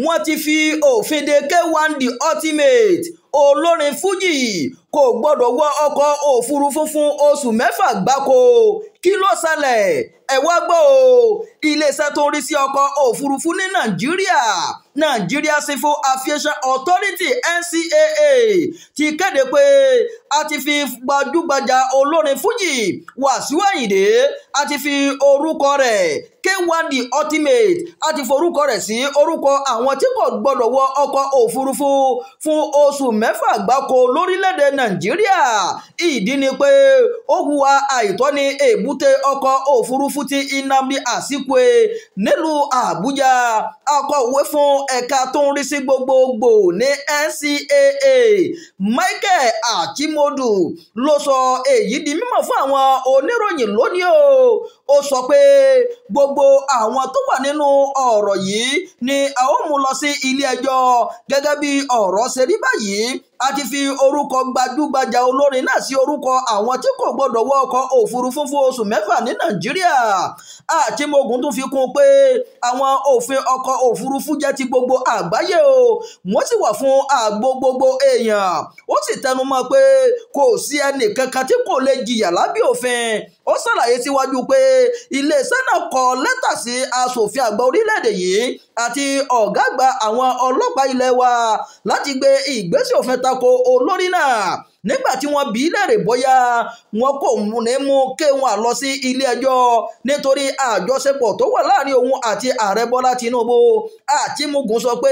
wọ́n ti fi òfin de K1 The Ultimate olórin fújì kò gbọ́dọ̀ wọ ọkọ̀ òfurufú fún oṣù 6 gbáko. Kí ló ṣẹlẹ̀? Ẹ wá gbọ́ o. Iléeṣẹ́ tó ń rí sí ọkọ̀ òfurufú ní Nàìjíríà, Nigeria Civil Aviation Authority NCAA, ti kéde pé a ti fi gbajúgbajà olórin fújì Wasiu Ayinde, a ti fi orúkọ rẹ̀ K1 The Ultimate, a ti forúkọ rẹ̀ sí orúkọ àwọn tí kò gbọ́dọ̀ wọ ọkọ̀ òfurufú fún oṣù 6 gbáko lórílẹ̀‐èdè Nàìjíríà. Ìdí ni pé ó hùwà àìtọ́ ní èbúté ọkọ̀ òfurufú ti Nnamdi Azikiwe nílùú Àbújá. Akọ̀wé fún ẹ̀ka tó ń rí sí gbogbogbò ní NCAA Michael Achimodu ló sọ èyí di mímọ̀ fún àwọn oníròyìn lónìí o. Ó sọ pé gbogbo àwọn tó wà nínú ọ̀rọ̀ yìí ni a ó mú lọ sí ilé ẹjọ́ gẹ́gẹ́ bí ọ̀rọ̀ ṣe rí báyìí. A ti fi orúkọ gbajúgbajà olórin náà sí orúkọ àwọn tí kò gbọdọ̀ wọ ọkọ̀ òfurufú fún oṣù 6 ní Nàìjíríà. Achimodu tún fi kún pé àwọn òfin ọkọ̀ òfurufú jẹ́ ti gbogbo àgbáyé o, wọ́n sì wà fún ààbò gbogbo èèyàn. Ó sì tẹnumọ́ pé kò sí ẹnì kankan tí kò lè jìyà lábẹ́ òfin. Ó ṣàlàyé síwájú pé iléeṣẹ́ náà kọ lẹ́tà sí aṣòfin àgbà orílẹ̀-èdè yìí àti ọ̀gá àgbà àwọn ọlọ́pàá ilé wa láti gbé ìgbésẹ̀ òfin tako olórí náà. Nígbà tí wọ́n bi í léèrè bóyá wọn kò ní mú K1 lọ sí ilé ẹjọ́ nítorí àjọṣepọ̀ tó wà láàrin òun àti ààrẹ Bọ́lá Tinubu, Achimodu sọ pé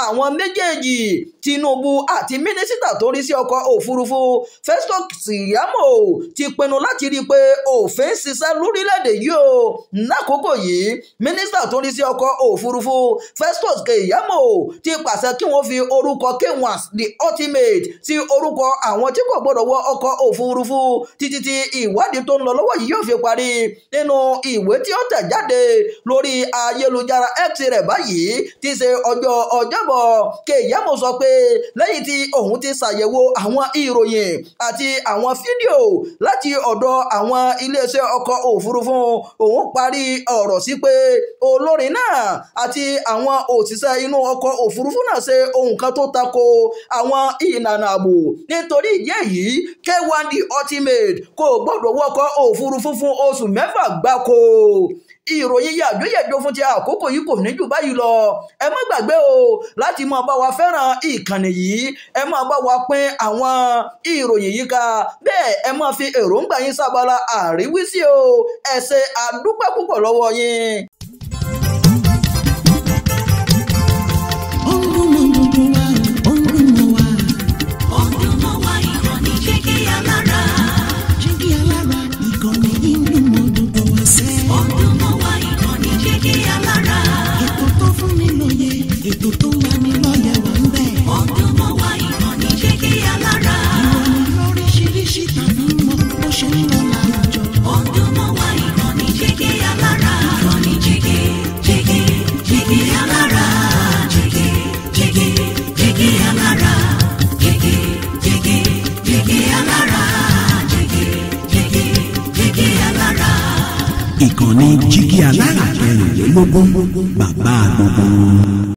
àwọn méjèèjì, Tinubu àti mínísítà tó rí sí ọkọ̀ òfurufú Festus Keyamo, ti pinnu láti rí i pé òfin ṣiṣẹ́ lórílẹ̀‐èdè yìí o. Lákòókò yìí, mínísítà tó rí sí ọkọ̀ òfurufú Festus Keyamo ti pàṣẹ kí wọ́n fi orúkọ K1 The Ultimate sí orúkọ àwọn tí kò gbọdọ̀ wọ ọkọ̀ òfurufú títí tí ìwádìí tó ń lọ lọ́wọ́ yìí yóò fi parí. Nínú ìwé tí ó tẹ̀ jáde lórí ayélujára X rẹ̀ báyìí tí ṣe ọjọ́ Ọjọ́bọ̀, Keyamo sọ pé lẹ́yìn tí òun ti ṣàyẹ̀wò àwọn ìròyìn àti àwọn fídíò láti ọ̀dọ̀ àwọn iléeṣẹ́ ọkọ̀ òfurufú, òun parí ọ̀rọ̀ sí pé olórin náà àti àwọn òṣìṣẹ́ inú ọkọ̀ òfurufú náà ṣe ohun kan tó tako àwọn ìlànà ààbò. Nítorí ìdí èyí, K1 The Ultimate kò gbọdọ̀ wọkọ̀ òfurufú fún oṣù 6 gbáko. Ìròyìn yàjóyàjó fún ti àkókò yìí kò ní jù báyìí lọ. Ẹ má gbàgbé o láti máa bá wa fẹ́ràn ìkànnì yìí, ẹ máa bá wa pín àwọn ìròyìn yìí ká, bẹ́ẹ̀ ẹ máa fi èròǹgbà yín sábàlá àríwísí o. Ẹ ṣé àdúpẹ́ púpọ̀ lọ́wọ́ yín. Ètò tó ń lani lọ́yẹ̀ wà ń bẹ̀. Ọdún mọ́ wá ìkànnì Jígí Alára. Ìròyìn lóríṣiríṣi tàbí mọ bó ṣe ń lọ láwùjọ. Ọdún mọ́ wá ìkànnì Jígí Alára. Ìkànnì Jígí Alára. Jígí Alára. Jígí Alára. Jígí Alára. Ìkànnì Jígí Alára 24, bàbá gbogbo.